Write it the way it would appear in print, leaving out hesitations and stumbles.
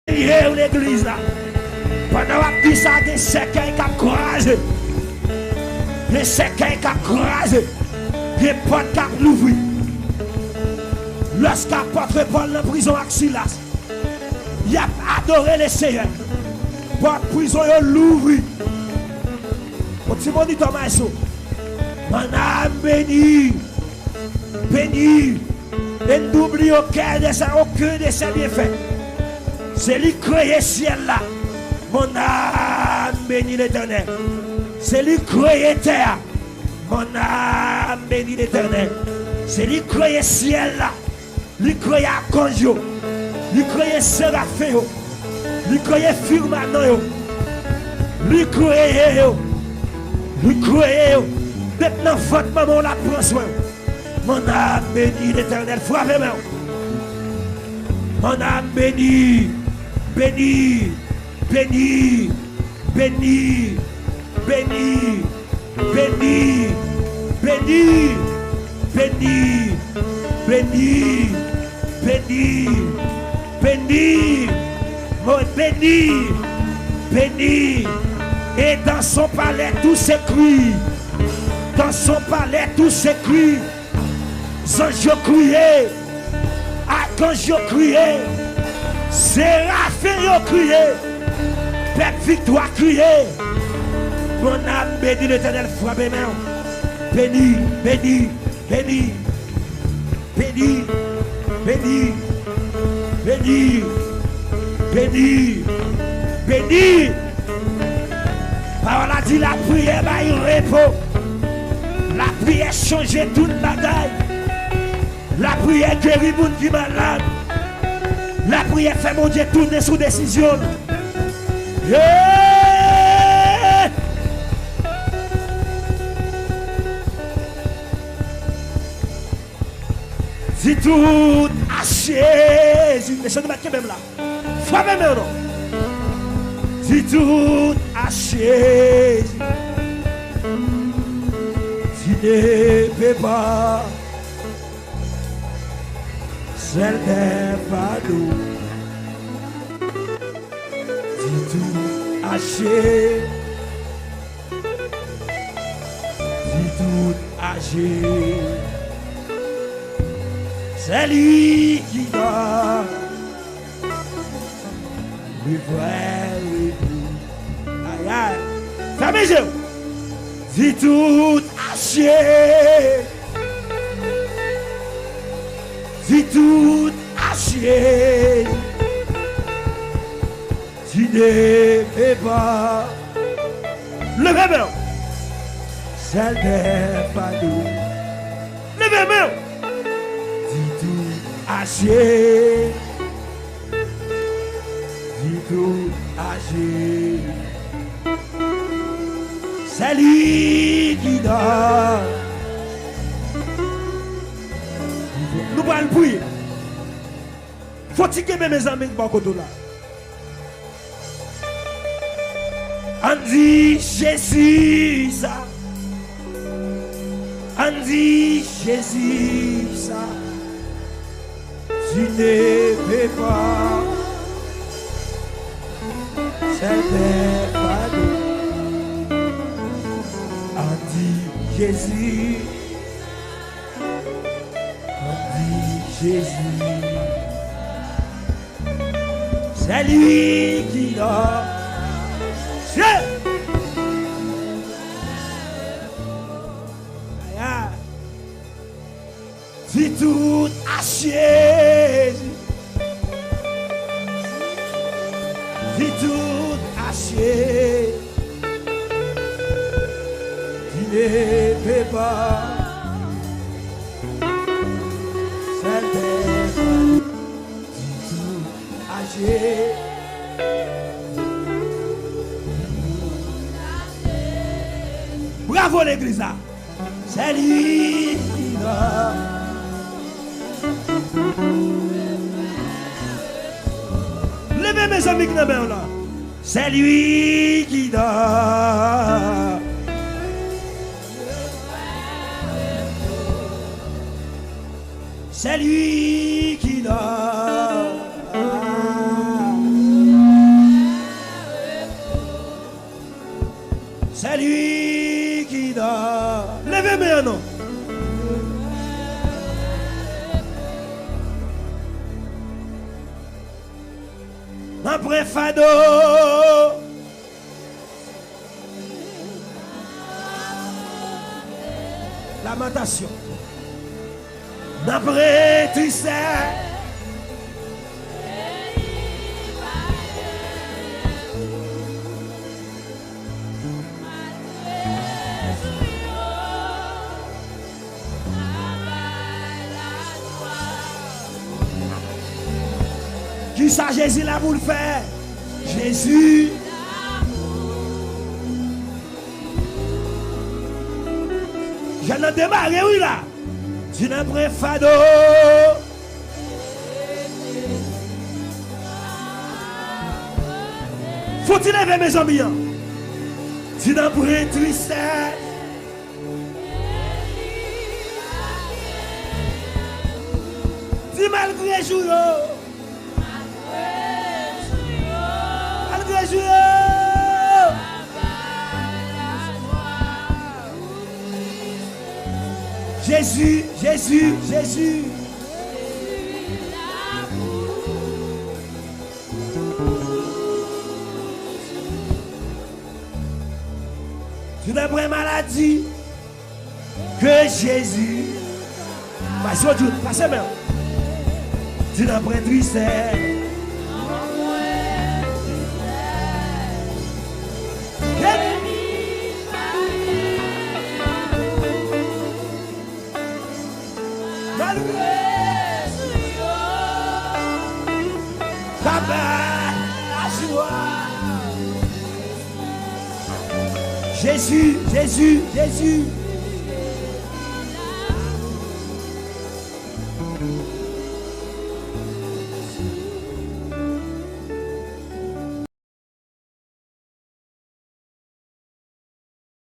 L'église là. Pendant que tu as des séquelles qui ont croisé, des séquelles qui ont croisé, des portes qui ont ouvert. Lorsqu'apôtre Paul dans la prison à Silas, il a adoré le Seigneur. Porte prison, il l'ouvre. Au petit monde dit Thomas, mon âme bénie, bénie, et n'oublie aucun de ses bienfaits. C'est lui qui crée le ciel là. Mon âme bénit l'Éternel. C'est lui qui crée la terre. Mon âme bénit l'Éternel. C'est lui qui crée le ciel là. Lui crée Akonjo. Lui crée Séraphin. Lui crée Firmament. Lui crée. Lui crée. Maintenant, votre maman la prend soin. Mon âme bénit l'Éternel. Frappez-moi. Mon âme bénit. Béni, béni, béni, béni, béni, béni, béni, béni, béni, béni, mon béni, béni. Et dans son palais tout s'écrit. Dans son palais tout s'écrit. Ange crié. Archange crié. Séraphin crié, Père Victoire crié. Mon âme bénit l'Éternel, frappez-moi. Béni, béni, béni, béni, béni, béni, béni, béni. Parole a dit la prière va y repos. La prière change toute bagaille. La prière guérit les gens qui sont malades. La prière fait mon Dieu tourner sous décision. Yeah! Si tout a Jésus, mais ça ne m'a pas même là. Faut même non. Si tout a Jésus, si ne peut pas. Celle des fardeaux, dis tout haché, dis tout haché, c'est lui qui donne le vrai repos. Aïe aïe, fermez les yeux, dis tout haché. Si tout haché, si ne fait pas, levez-moi, celle des fardeaux, levez-moi, si tout haché, si tout haché, c'est lui qui donne. Nous allons prier. Faut-il que mes amis de côté là? On dit Jésus ça. On dit Jésus ça. Tu ne peux pas. C'est pas nous. On dit Jésus. Jésus, c'est lui qui donne. Si tout a Jésus, si tout a Jésus, il ne peut pas. Bravo l'église là. C'est lui qui donne. Levez mes amis qui sont là. C'est lui qui donne. C'est lui qui donne. C'est lui qui dort. Levez mes non. Après fado. Lamentation. D'après tu sais. Qui ça Jésus là pour le faire? Jésus. J'en ai démarré, oui là. Tu n'as pas fado. Faut-il lever mes amis? Tu n'as pas tristesse. Dis malgré jour. Malgré jour. Jésus, Jésus, Jésus. Tu n'as pas maladie que Jésus. Passez même. Tu n'as pas tristesse. Jésus, Jésus, Jésus.